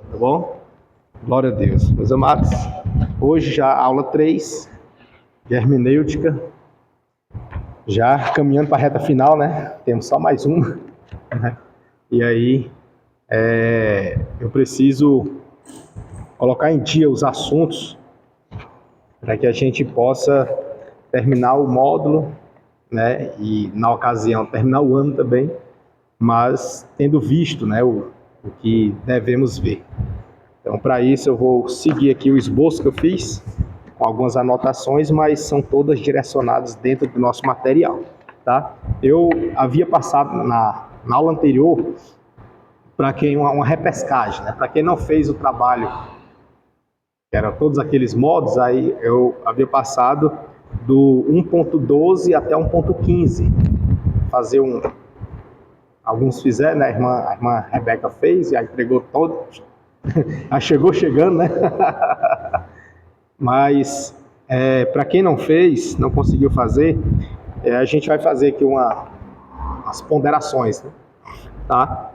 Tá bom? Glória a Deus. Meus amados, hoje já aula 3 de hermenêutica, já caminhando para a reta final, né? Temos só mais uma, né? E aí, eu preciso colocar em dia os assuntos para que a gente possa terminar o módulo, né? E na ocasião terminar o ano também, mas tendo visto, né, o que devemos ver. Então, para isso, eu vou seguir aqui o esboço que eu fiz, com algumas anotações, mas são todas direcionadas dentro do nosso material, tá? Eu havia passado na aula anterior, para quem uma repescagem, né? Para quem não fez o trabalho, que eram todos aqueles modos, aí eu havia passado do 1.12 até 1.15, fazer alguns fizeram, né? A irmã Rebeca fez, e aí entregou todos, aí chegou chegando, né? Mas, para quem não fez, não conseguiu fazer, a gente vai fazer aqui umas ponderações, né? Tá?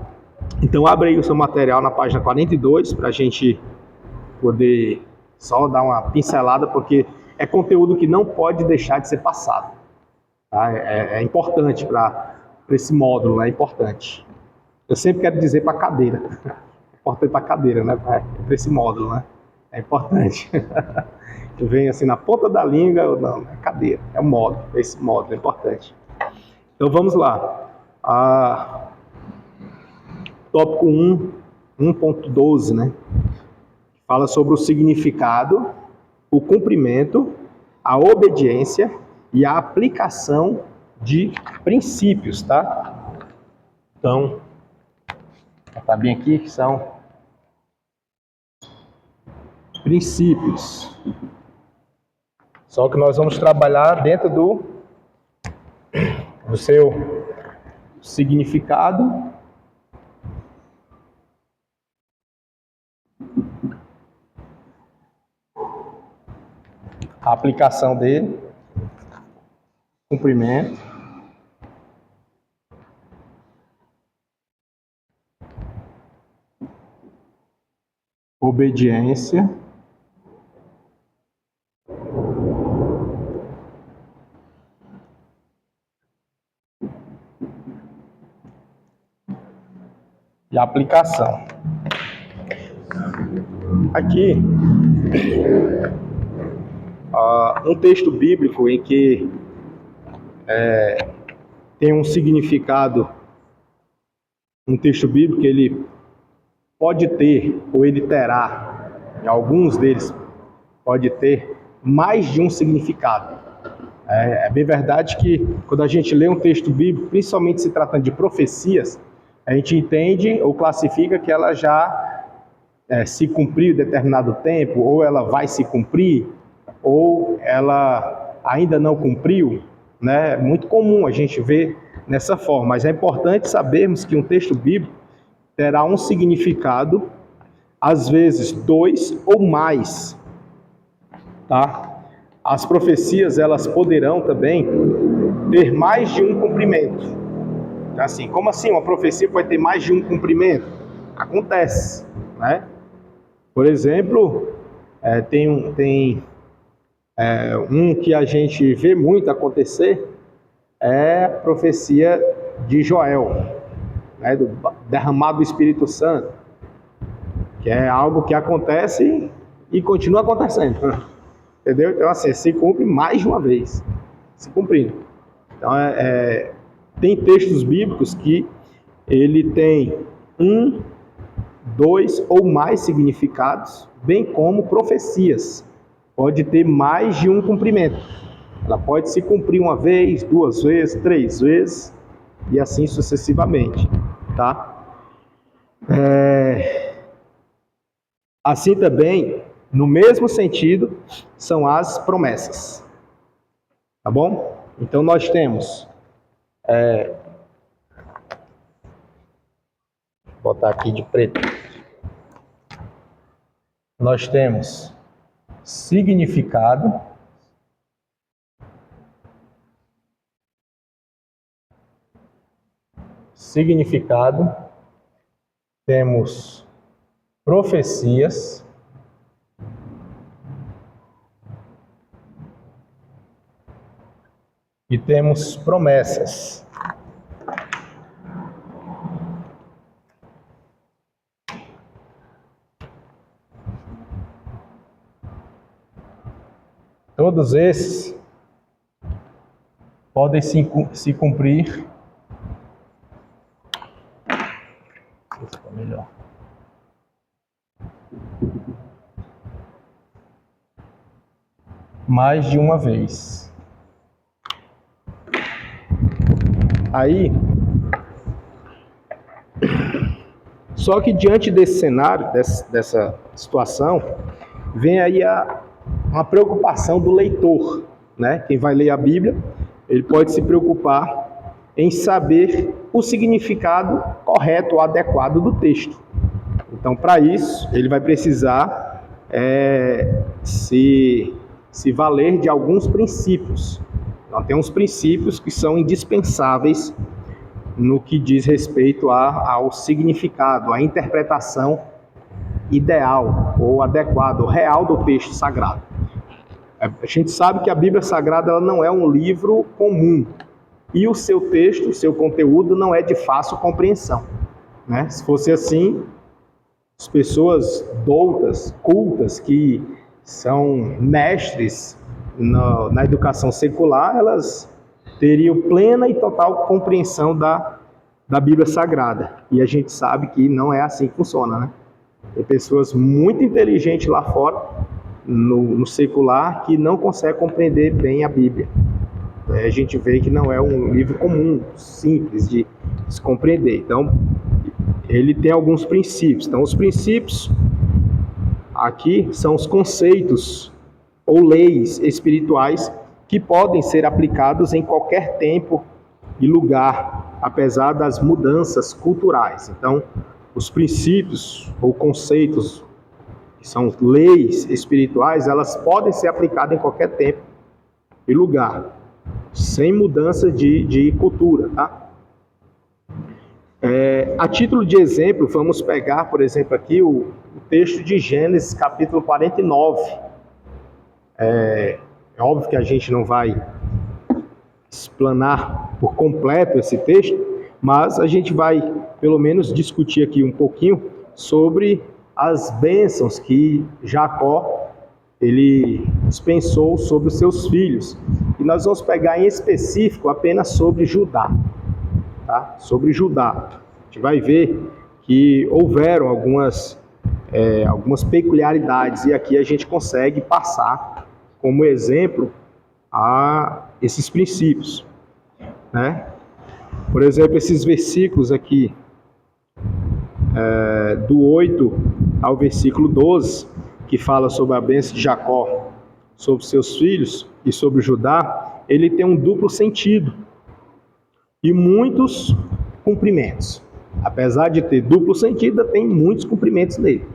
Então, abre aí o seu material na página 42, para a gente poder só dar uma pincelada, porque é conteúdo que não pode deixar de ser passado. Tá? É importante para esse módulo, né? É importante. Eu sempre quero dizer para a cadeira. É importante para a cadeira, né? Para esse módulo, né? É importante. Que vem assim na ponta da língua, não, é cadeira, é o módulo, esse módulo é importante. Então vamos lá. Tópico 1, 1.12, né? Fala sobre o significado, o cumprimento, a obediência e a aplicação de princípios, tá? Então, tá bem aqui que são princípios. Só que nós vamos trabalhar dentro do seu significado, a aplicação dele, cumprimento, obediência e aplicação. Aqui, um texto bíblico em que tem um significado, um texto bíblico, ele pode ter, ou ele terá, em alguns deles, pode ter mais de um significado. É bem verdade que quando a gente lê um texto bíblico, principalmente se tratando de profecias, a gente entende ou classifica que ela já se cumpriu em determinado tempo, ou ela vai se cumprir, ou ela ainda não cumpriu, né? É muito comum a gente ver nessa forma, mas é importante sabermos que um texto bíblico terá um significado, às vezes dois ou mais, tá? As profecias, elas poderão também ter mais de um cumprimento. Assim, como assim uma profecia pode ter mais de um cumprimento? Acontece, né? Por exemplo, tem um que a gente vê muito acontecer, é a profecia de Joel, né, do derramado do Espírito Santo, que é algo que acontece e continua acontecendo, entendeu? Então, assim, se cumpre mais de uma vez, se cumprindo. Então, tem textos bíblicos que ele tem um, dois ou mais significados, bem como profecias. Pode ter mais de um cumprimento. Ela pode se cumprir uma vez, duas vezes, três vezes, e assim sucessivamente, tá? Assim também, no mesmo sentido, são as promessas, tá bom? Então nós temos, vou botar aqui de preto, nós temos significado, temos profecias, e temos promessas. Todos esses podem se cumprir. Esse ficou melhor. Mais de uma vez. Aí, só que diante desse cenário, dessa situação, vem aí uma preocupação do leitor, né? Quem vai ler a Bíblia, ele pode se preocupar em saber o significado correto ou adequado do texto. Então, para isso, ele vai precisar se valer de alguns princípios. Então, tem uns princípios que são indispensáveis no que diz respeito ao significado, à interpretação ideal ou adequada, ou real do texto sagrado. A gente sabe que a Bíblia Sagrada ela não é um livro comum e o seu texto, o seu conteúdo não é de fácil compreensão, né? Se fosse assim, as pessoas doutas, cultas, que são mestres na educação secular, elas teriam plena e total compreensão da Bíblia Sagrada. E a gente sabe que não é assim que funciona, né? Tem pessoas muito inteligentes lá fora, no secular, que não conseguem compreender bem a Bíblia. A gente vê que não é um livro comum, simples de se compreender. Então, ele tem alguns princípios. Então, os princípios aqui são os conceitos ou leis espirituais que podem ser aplicados em qualquer tempo e lugar, apesar das mudanças culturais. Então, os princípios ou conceitos, que são leis espirituais, elas podem ser aplicadas em qualquer tempo e lugar, sem mudança de cultura, tá? A título de exemplo, vamos pegar, por exemplo, aqui o texto de Gênesis, capítulo 49. É óbvio que a gente não vai explanar por completo esse texto, mas a gente vai, pelo menos, discutir aqui um pouquinho sobre as bênçãos que Jacó ele dispensou sobre os seus filhos. E nós vamos pegar em específico apenas sobre Judá, tá? Sobre Judá. A gente vai ver que houveram algumas peculiaridades, e aqui a gente consegue passar como exemplo a esses princípios, né? Por exemplo, esses versículos aqui, do 8 ao versículo 12, que fala sobre a bênção de Jacó sobre seus filhos e sobre Judá, ele tem um duplo sentido e muitos cumprimentos. Apesar de ter duplo sentido, tem muitos cumprimentos nele.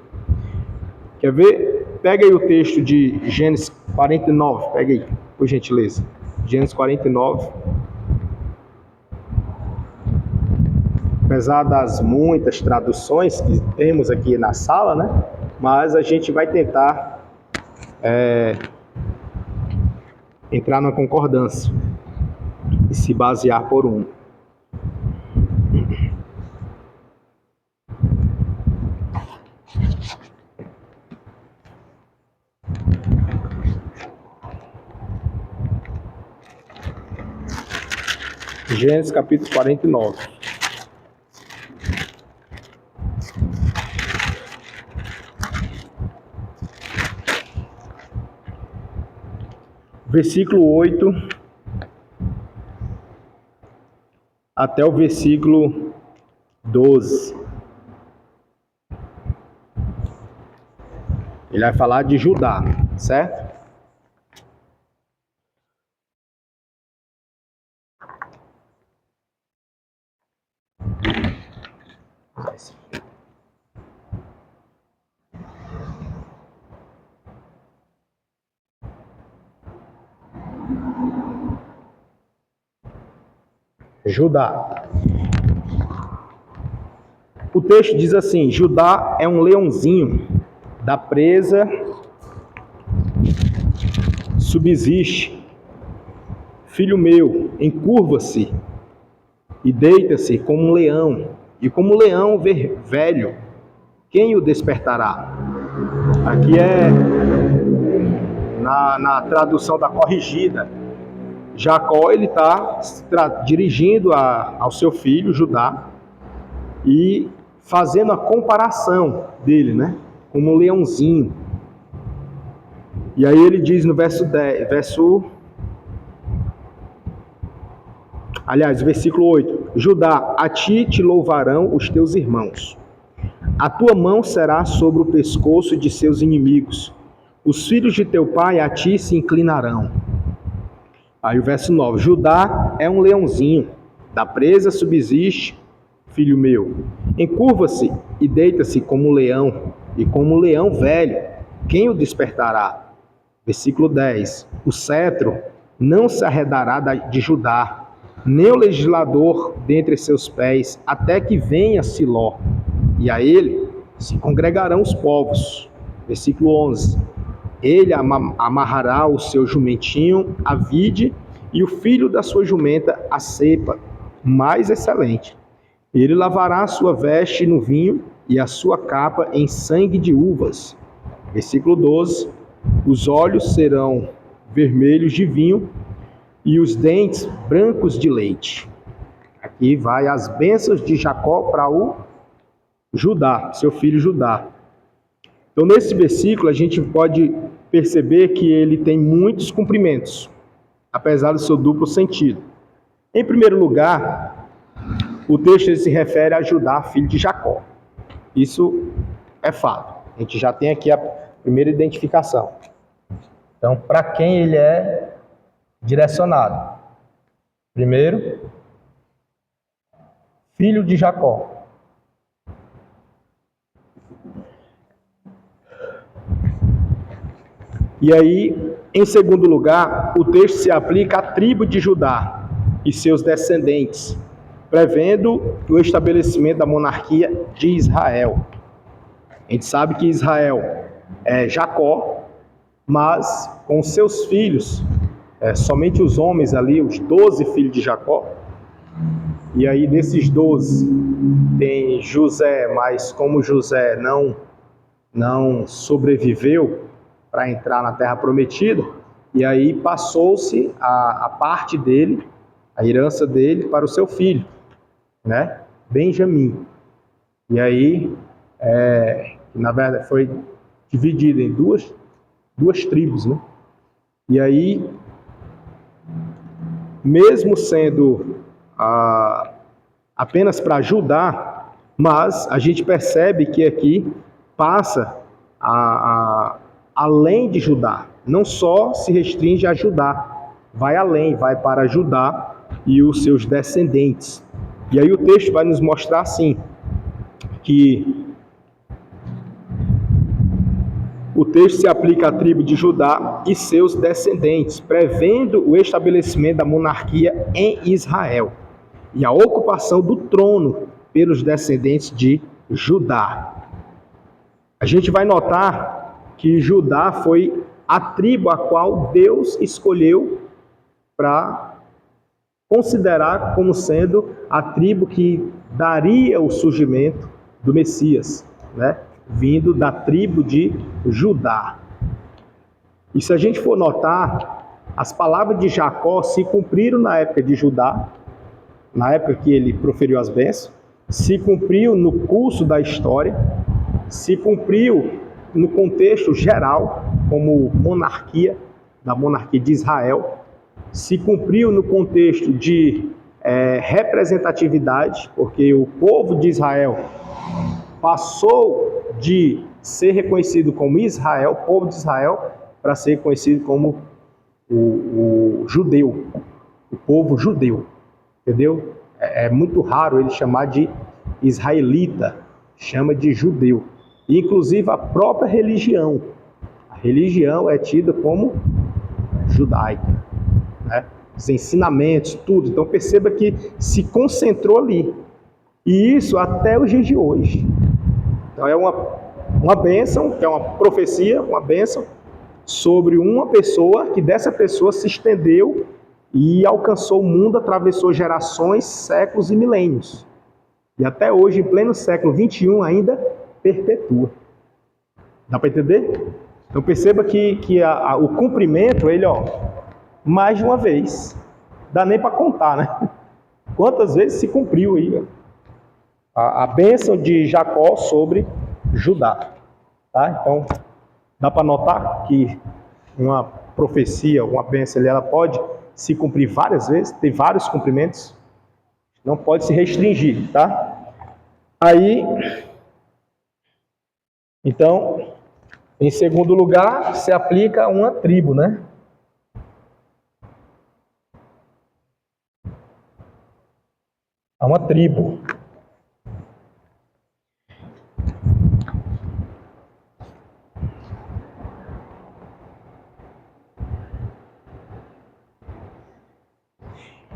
Quer ver? Pega aí o texto de Gênesis 49, pega aí, por gentileza. Gênesis 49. Apesar das muitas traduções que temos aqui na sala, né? Mas a gente vai tentar entrar na concordância e se basear por um. Gênesis capítulo 49. Versículo 8 até o versículo 12. Ele vai falar de Judá, certo? Judá. O texto diz assim: Judá é um leãozinho, da presa subsiste. Filho meu, encurva-se e deita-se como um leão, e como um leão velho, quem o despertará? Aqui é na tradução da corrigida. Jacó, ele está dirigindo ao seu filho, Judá, e fazendo a comparação dele, né? Como um leãozinho. E aí ele diz no versículo 8: Judá, a ti te louvarão os teus irmãos. A tua mão será sobre o pescoço de seus inimigos. Os filhos de teu pai a ti se inclinarão. Aí o verso 9: Judá é um leãozinho, da presa subsiste, filho meu. Encurva-se e deita-se como um leão, e como um leão velho, quem o despertará? Versículo 10: O cetro não se arredará de Judá, nem o legislador dentre seus pés, até que venha Siló, e a ele se congregarão os povos. Versículo 11: Ele amarrará o seu jumentinho à vide, e o filho da sua jumenta à cepa, mais excelente. Ele lavará a sua veste no vinho, e a sua capa em sangue de uvas. Versículo 12: Os olhos serão vermelhos de vinho, e os dentes brancos de leite. Aqui vai as bênçãos de Jacó para o Judá, seu filho Judá. Então, nesse versículo, a gente pode perceber que ele tem muitos cumprimentos, apesar do seu duplo sentido. Em primeiro lugar, o texto se refere a Judá, filho de Jacó. Isso é fato. A gente já tem aqui a primeira identificação. Então, para quem ele é direcionado? Primeiro, filho de Jacó. E aí, em segundo lugar, o texto se aplica à tribo de Judá e seus descendentes, prevendo o estabelecimento da monarquia de Israel. A gente sabe que Israel é Jacó, mas com seus filhos, somente os homens ali, os 12 filhos de Jacó. E aí desses 12 tem José, mas como José não sobreviveu para entrar na terra prometida, e aí passou-se a parte dele, a herança dele, para o seu filho, né? Benjamim. E aí, na verdade, foi dividido em duas tribos, né? E aí, mesmo sendo apenas para Judá, mas a gente percebe que aqui passa além de Judá, não só se restringe a Judá, vai além, vai para Judá e os seus descendentes. E aí o texto vai nos mostrar assim, que o texto se aplica à tribo de Judá e seus descendentes, prevendo o estabelecimento da monarquia em Israel e a ocupação do trono pelos descendentes de Judá. A gente vai notar que Judá foi a tribo a qual Deus escolheu para considerar como sendo a tribo que daria o surgimento do Messias, né? Vindo da tribo de Judá. E se a gente for notar, as palavras de Jacó se cumpriram na época de Judá, na época que ele proferiu as bênçãos, se cumpriu no curso da história, se cumpriu no contexto geral, como monarquia, da monarquia de Israel, se cumpriu no contexto de representatividade, porque o povo de Israel passou de ser reconhecido como Israel, povo de Israel, para ser reconhecido como o judeu, o povo judeu, entendeu? É muito raro ele chamar de israelita, chama de judeu. E, inclusive, a própria religião. A religião é tida como judaica, né? Os ensinamentos, tudo. Então, perceba que se concentrou ali. E isso até os dias de hoje. Então é uma bênção, que é uma profecia, uma bênção, sobre uma pessoa, que dessa pessoa se estendeu e alcançou o mundo, atravessou gerações, séculos e milênios. E até hoje, em pleno século XXI, ainda perpetua. Dá para entender? Então perceba que o cumprimento, ele, mais de uma vez. Dá nem para contar, né? Quantas vezes se cumpriu aí a bênção de Jacó sobre Judá. Tá? Então, dá para notar que uma profecia, uma bênção, ela pode se cumprir várias vezes, ter vários cumprimentos, não pode se restringir, tá? Aí, então, em segundo lugar, se aplica a uma tribo, né? A uma tribo.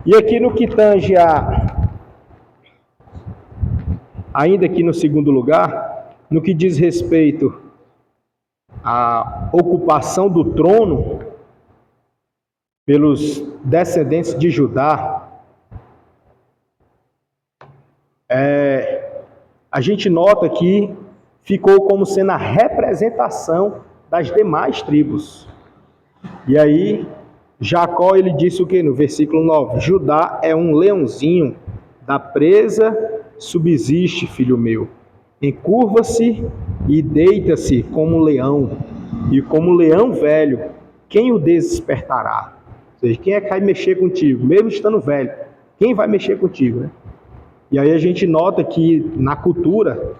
E aqui no que tange ainda aqui no segundo lugar, no que diz respeito à ocupação do trono pelos descendentes de Judá, a gente nota que ficou como sendo a representação das demais tribos. E aí, Jacó, ele disse o que no versículo 9? Judá é um leãozinho, da presa subsiste, filho meu. Encurva-se e deita-se como um leão, e como leão velho, quem o despertará? Ou seja, quem é que vai mexer contigo? Mesmo estando velho, quem vai mexer contigo, né? E aí a gente nota que na cultura,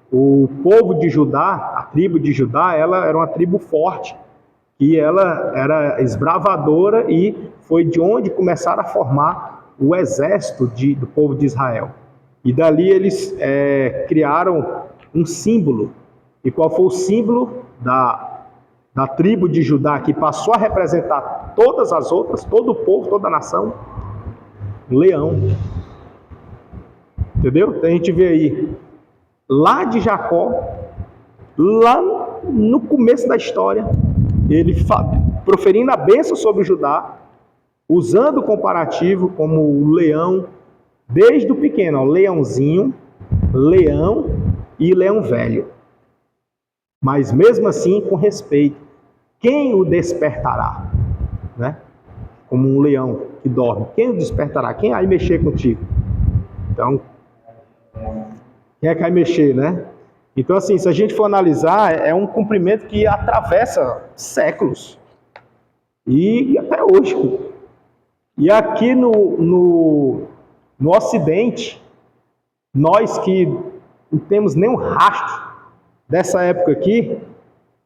o povo de Judá, a tribo de Judá, ela era uma tribo forte, e ela era esbravadora, e foi de onde começaram a formar o exército do povo de Israel. E dali eles criaram um símbolo. E qual foi o símbolo da tribo de Judá, que passou a representar todas as outras, todo o povo, toda a nação? Um leão. Entendeu? Então a gente vê aí, lá de Jacó, lá no começo da história, ele proferindo a bênção sobre Judá, usando o comparativo como o leão, desde o pequeno, leãozinho, leão e leão velho. Mas mesmo assim, com respeito, quem o despertará? Né? Como um leão que dorme, quem o despertará? Quem vai mexer contigo? Então, quem é que vai mexer, né? Então, assim, se a gente for analisar, é um cumprimento que atravessa séculos. E até hoje. E aqui no Ocidente, nós que não temos nenhum rastro dessa época aqui,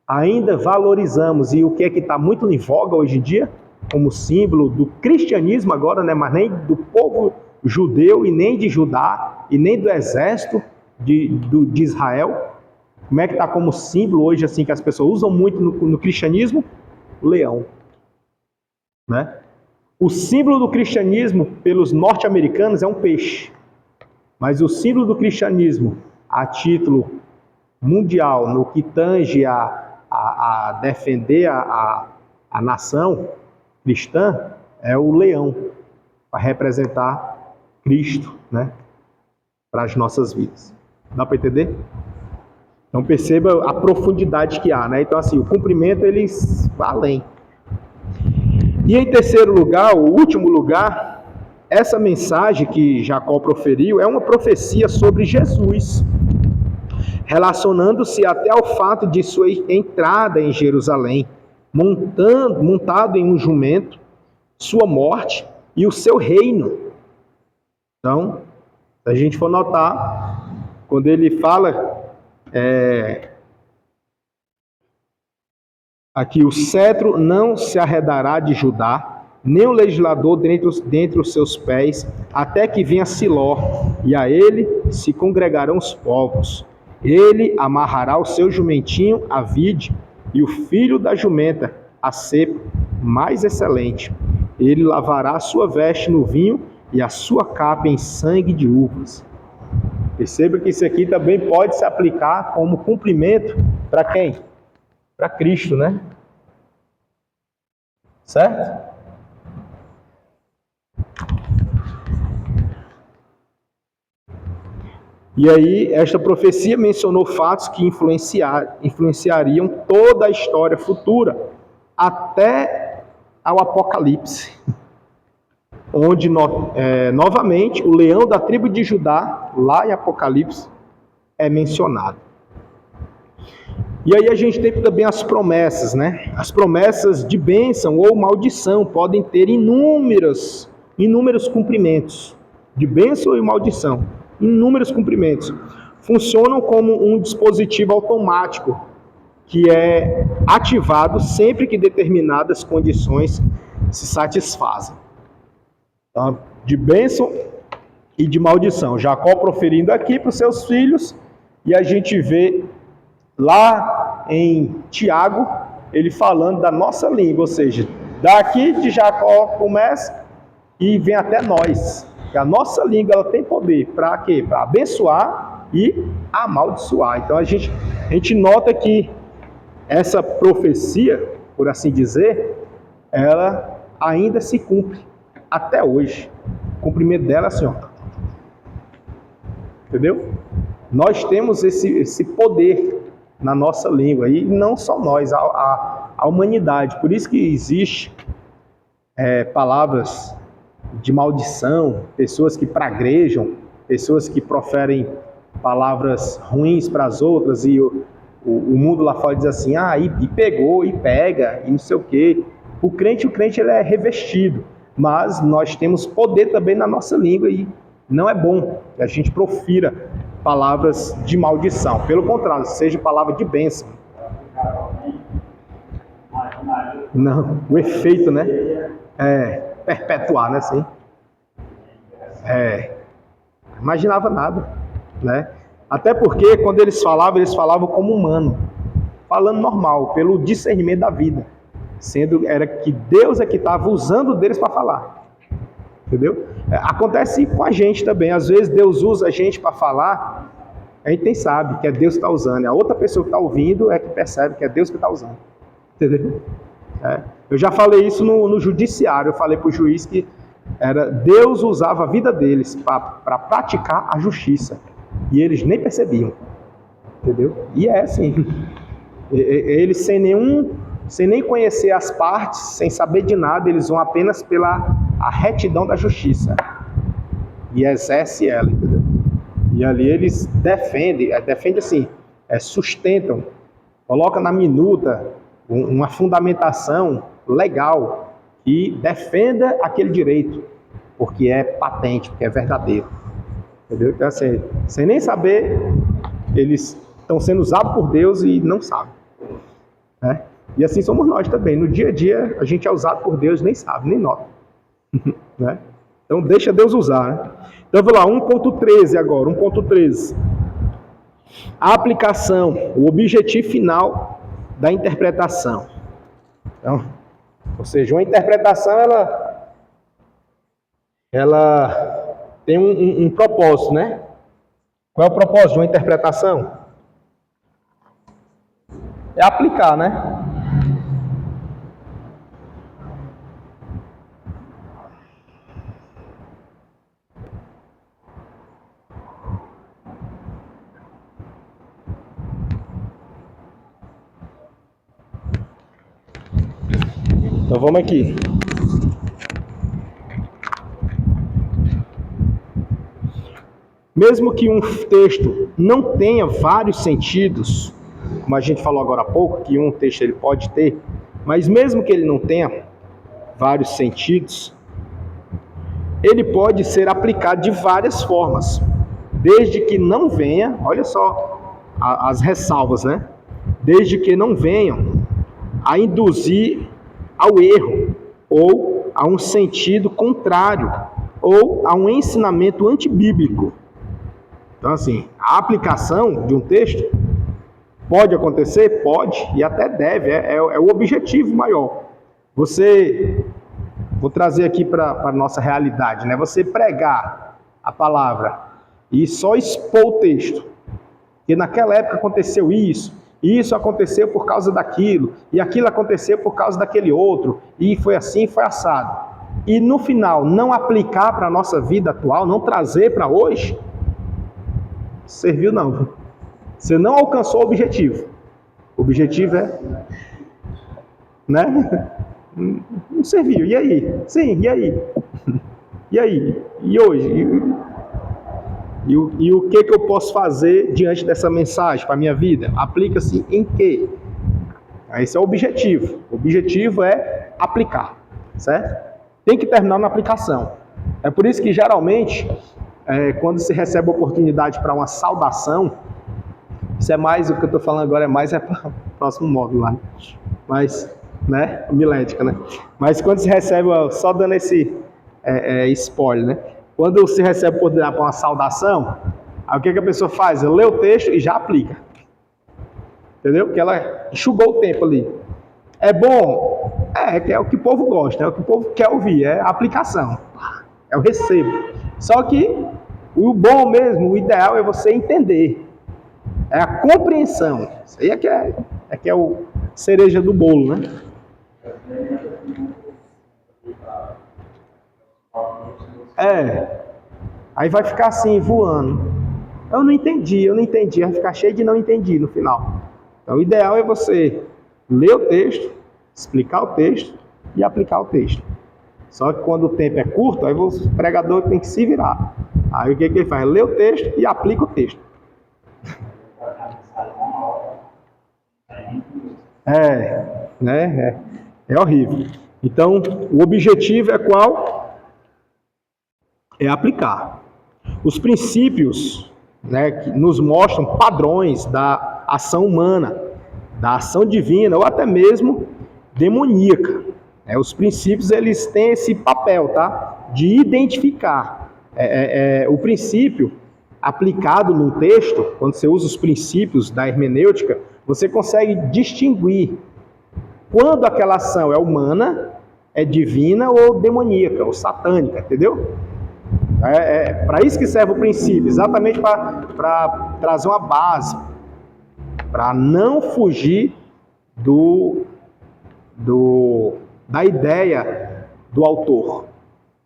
ainda valorizamos. E o que é que está muito em voga hoje em dia, como símbolo do cristianismo agora, né? Mas nem do povo judeu, e nem de Judá, e nem do exército de Israel. Como é que está como símbolo hoje, assim, que as pessoas usam muito no cristianismo? O leão. Né? O símbolo do cristianismo pelos norte-americanos é um peixe. Mas o símbolo do cristianismo a título mundial, no que tange a defender a nação cristã, é o leão, para representar Cristo, né, para as nossas vidas. Dá para entender? Então perceba a profundidade que há, né? Então assim, o cumprimento ele vai além. E em terceiro lugar, o último lugar, essa mensagem que Jacó proferiu é uma profecia sobre Jesus, relacionando-se até ao fato de sua entrada em Jerusalém, montado em um jumento, sua morte e o seu reino. Então, se a gente for notar, quando ele fala aqui, o cetro não se arredará de Judá, nem o legislador dentre os seus pés, até que venha Siló, e a ele se congregarão os povos. Ele amarrará o seu jumentinho à vide, e o filho da jumenta a cepo mais excelente. Ele lavará a sua veste no vinho, e a sua capa em sangue de uvas. Perceba que isso aqui também pode se aplicar como cumprimento para quem? Para Cristo, né? Certo? E aí, esta profecia mencionou fatos que influenciariam toda a história futura, até ao Apocalipse, onde, novamente, o leão da tribo de Judá, lá em Apocalipse, é mencionado. E aí a gente tem também as promessas, né? As promessas de bênção ou maldição podem ter inúmeros cumprimentos, de bênção e maldição, inúmeros cumprimentos. Funcionam como um dispositivo automático que é ativado sempre que determinadas condições se satisfazem. Então, de bênção e de maldição. Jacó proferindo aqui para os seus filhos, e a gente vê lá em Tiago, ele falando da nossa língua, ou seja, daqui de Jacó começa e vem até nós. E a nossa língua ela tem poder para quê? Para abençoar e amaldiçoar. Então a gente nota que essa profecia, por assim dizer, ela ainda se cumpre até hoje. O cumprimento dela é assim, ó. Entendeu? Nós temos esse poder na nossa língua, e não só nós, a humanidade. Por isso que existe palavras de maldição, pessoas que praguejam, pessoas que proferem palavras ruins para as outras, e o mundo lá fora diz assim, e pegou, e pega, e não sei o quê. O crente ele é revestido, mas nós temos poder também na nossa língua, e não é bom que a gente profira palavras de maldição. Pelo contrário, seja palavra de bênção. Não, o efeito, né? Perpetuar, né? Assim. Imaginava nada, né? Até porque quando eles falavam como humano, falando normal, pelo discernimento da vida, era que Deus é que estava usando deles para falar. Entendeu? Acontece com a gente também. Às vezes Deus usa a gente para falar, a gente nem sabe que é Deus que está usando. A outra pessoa que está ouvindo é que percebe que é Deus que está usando. Entendeu? Eu já falei isso no judiciário. Eu falei para o juiz que Deus usava a vida deles para praticar a justiça. E eles nem percebiam. Entendeu? E é assim. Eles sem nem conhecer as partes, sem saber de nada, eles vão apenas pela a retidão da justiça e exerce ela, entendeu? E ali eles defendem assim, sustentam, colocam na minuta uma fundamentação legal que defenda aquele direito, porque é patente, porque é verdadeiro, entendeu? Então assim, sem nem saber, eles estão sendo usados por Deus e não sabem, né? E assim somos nós também. No dia a dia, a gente é usado por Deus, nem sabe, nem nota. Né? Então, deixa Deus usar. Né? Então, vou lá, 1.13 agora. 1.13. A aplicação, o objetivo final da interpretação. Então, ou seja, uma interpretação, ela tem um propósito, né? Qual é o propósito de uma interpretação? É aplicar, né? Então vamos aqui. Mesmo que um texto não tenha vários sentidos, como a gente falou agora há pouco, que um texto ele pode ter, mas mesmo que ele não tenha vários sentidos, ele pode ser aplicado de várias formas, desde que não venha, olha só as ressalvas, né? Desde que não venham a induzir ao erro, ou a um sentido contrário, ou a um ensinamento antibíblico. Então, assim, a aplicação de um texto pode acontecer? Pode, e até deve, é o objetivo maior. Vou trazer aqui para a nossa realidade, né? Você pregar a palavra e só expor o texto. E naquela época aconteceu isso, e isso aconteceu por causa daquilo, e aquilo aconteceu por causa daquele outro, e foi assim, foi assado. E no final, não aplicar para a nossa vida atual, não trazer para hoje, serviu não. Você não alcançou o objetivo. O objetivo é, né? Não serviu. E aí? Sim, e aí? E aí? E hoje? E o que eu posso fazer diante dessa mensagem para a minha vida? Aplica-se em quê? Esse é o objetivo. O objetivo é aplicar, certo? Tem que terminar na aplicação. É por isso que, geralmente, quando se recebe oportunidade para uma saudação, isso é mais, o que eu estou falando agora é para o próximo módulo lá. Mas, né, homilética, né? Mas quando se recebe, só dando esse spoiler, né? Quando se recebe oportunidade para uma saudação, aí o que a pessoa faz? Lê o texto e já aplica. Entendeu? Porque ela enxugou o tempo ali. É bom? É o que o povo gosta, é o que o povo quer ouvir, é a aplicação. É o recebo. Só que o bom mesmo, o ideal é você entender. É a compreensão. Isso aí é que é o cereja do bolo, né? Aí vai ficar assim, voando. Eu não entendi. Vai ficar cheio de não entendi no final. Então o ideal é você ler o texto, explicar o texto e aplicar o texto. Só que quando o tempo é curto, aí o pregador tem que se virar. Aí o que ele faz? Lê o texto e aplica o texto. É horrível. Então, o objetivo é qual? É aplicar. Os princípios, né, que nos mostram padrões da ação humana, da ação divina ou até mesmo demoníaca. Os princípios, eles têm esse papel, tá? De identificar. O princípio aplicado no texto, quando você usa os princípios da hermenêutica, você consegue distinguir quando aquela ação é humana, é divina ou demoníaca, ou satânica, entendeu? Para isso que serve o princípio, exatamente para trazer uma base, para não fugir da ideia do autor,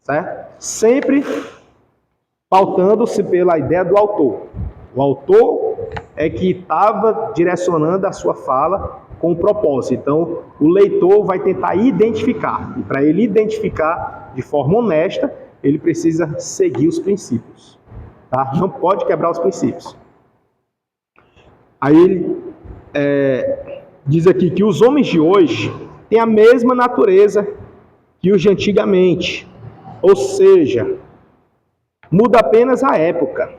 certo? Sempre pautando-se pela ideia do autor. O autor é que estava direcionando a sua fala com um propósito. Então, o leitor vai tentar identificar. E para ele identificar de forma honesta, ele precisa seguir os princípios. Tá? Não pode quebrar os princípios. Aí ele diz aqui que os homens de hoje têm a mesma natureza que os de antigamente. Ou seja, muda apenas a época,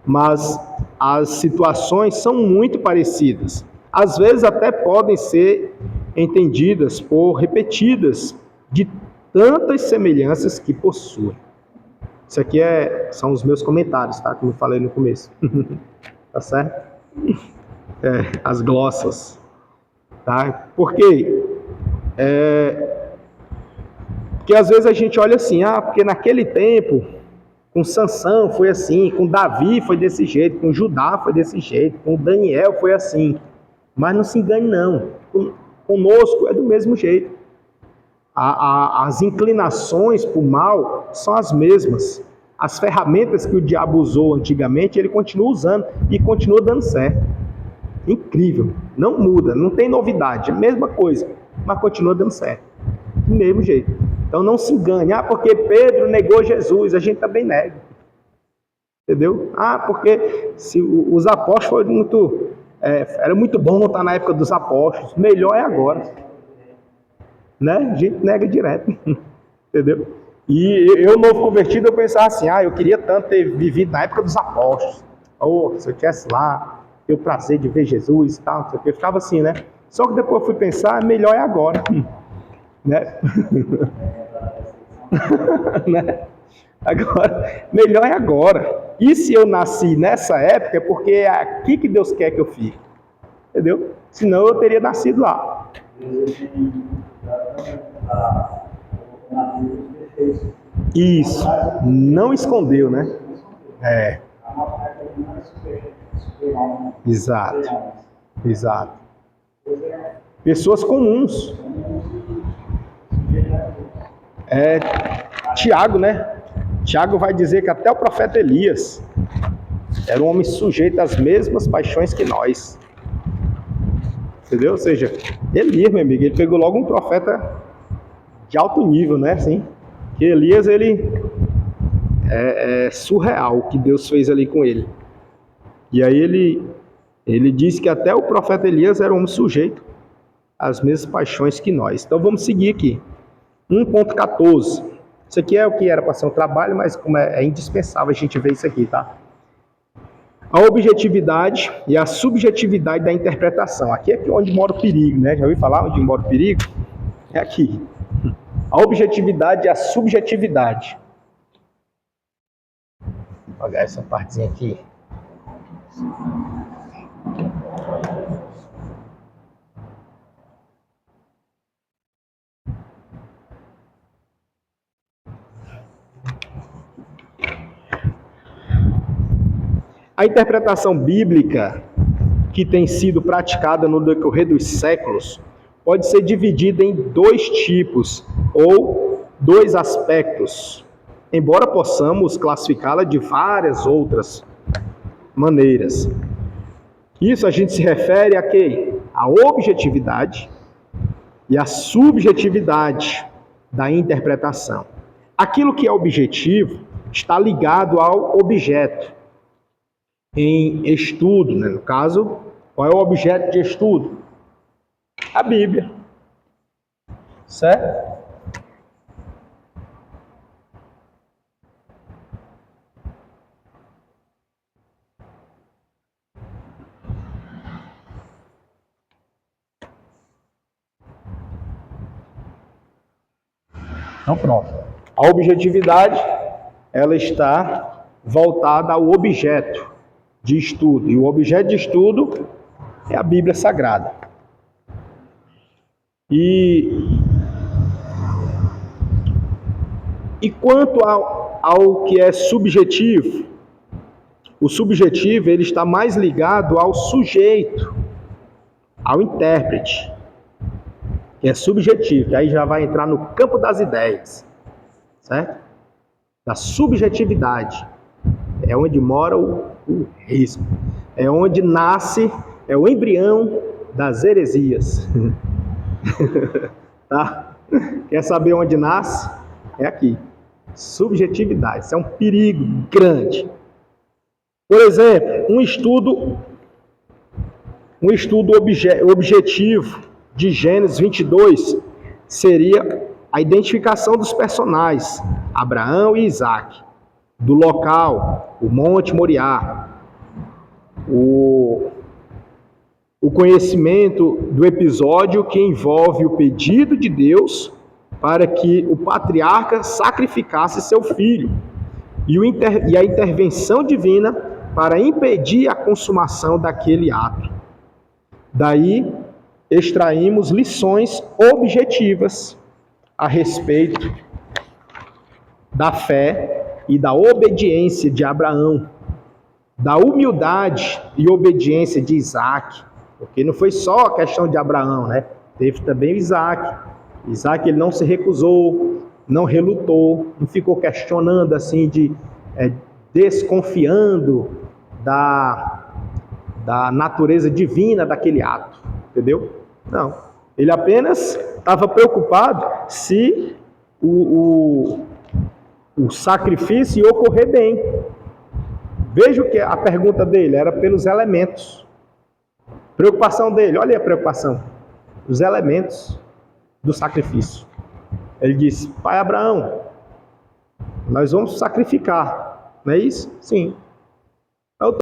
mas as situações são muito parecidas. Às vezes até podem ser entendidas por repetidas de tantas semelhanças que possuem. Isso aqui são os meus comentários, tá? Como eu falei no começo. Tá certo? As glossas. Tá? Por quê? Porque às vezes a gente olha assim, porque naquele tempo, com Sansão foi assim, com Davi foi desse jeito, com Judá foi desse jeito, com Daniel foi assim. Mas não se engane não, conosco é do mesmo jeito. As inclinações para o mal são as mesmas. As ferramentas que o diabo usou antigamente, ele continua usando e continua dando certo. Incrível, não muda, não tem novidade, é a mesma coisa, mas continua dando certo. Do mesmo jeito. Então não se engane, porque Pedro negou Jesus, a gente também nega. Entendeu? Porque se os apóstolos foram muito... era muito bom estar na época dos apóstolos, melhor é agora. Né? A gente nega direto. Entendeu? E eu, novo convertido, eu pensava assim, eu queria tanto ter vivido na época dos apóstolos. Se eu estivesse lá, ter o prazer de ver Jesus e tal, não sei o que. Eu ficava assim, né? Só que depois eu fui pensar, melhor é agora. Né? Né? Agora, melhor é agora. E se eu nasci nessa época, é porque é aqui que Deus quer que eu fique. Entendeu? Senão eu teria nascido lá. Isso. Não escondeu, né? Exato, exato. Pessoas comuns. Tiago, né? Tiago vai dizer que até o profeta Elias era um homem sujeito às mesmas paixões que nós. Entendeu? Ou seja, Elias, meu amigo, ele pegou logo um profeta de alto nível, né? Assim, que Elias, ele é surreal o que Deus fez ali com ele. E aí ele diz que até o profeta Elias era um homem sujeito às mesmas paixões que nós. Então vamos seguir aqui. 1.14. Isso aqui é o que era para ser um trabalho, mas como é indispensável a gente ver isso aqui, tá? A objetividade e a subjetividade da interpretação. Aqui é onde mora o perigo, né? Já ouviu falar onde mora o perigo? É aqui. A objetividade e a subjetividade. Vou apagar essa partezinha aqui. A interpretação bíblica que tem sido praticada no decorrer dos séculos pode ser dividida em dois tipos ou dois aspectos, embora possamos classificá-la de várias outras maneiras. Isso a gente se refere a quê? A objetividade e a subjetividade da interpretação. Aquilo que é objetivo está ligado ao objeto em estudo, né? No caso, qual é o objeto de estudo? A Bíblia. Certo? Então pronto. A objetividade, ela está voltada ao objeto de estudo. E o objeto de estudo é a Bíblia Sagrada. E quanto ao que é subjetivo, o subjetivo ele está mais ligado ao sujeito, ao intérprete, que é subjetivo, que aí já vai entrar no campo das ideias, certo? Da subjetividade. É onde mora o risco. É onde nasce, é o embrião das heresias. Tá? Quer saber onde nasce? É aqui. Subjetividade. Isso é um perigo grande. Por exemplo, um estudo objetivo de Gênesis 22 seria a identificação dos personagens, Abraão e Isaac, do local, o Monte Moriá, o conhecimento do episódio que envolve o pedido de Deus para que o patriarca sacrificasse seu filho e a intervenção divina para impedir a consumação daquele ato. Daí, extraímos lições objetivas a respeito da fé e da obediência de Abraão, da humildade e obediência de Isaac, porque não foi só a questão de Abraão, né? Teve também o Isaac. Isaac ele não se recusou, não relutou, não ficou questionando assim, desconfiando da natureza divina daquele ato, entendeu? Não, ele apenas estava preocupado se o sacrifício ia ocorrer bem. Veja que a pergunta dele era pelos elementos. Preocupação dele, olha aí a preocupação, os elementos do sacrifício. Ele disse: Pai Abraão, nós vamos sacrificar, não é isso? Sim.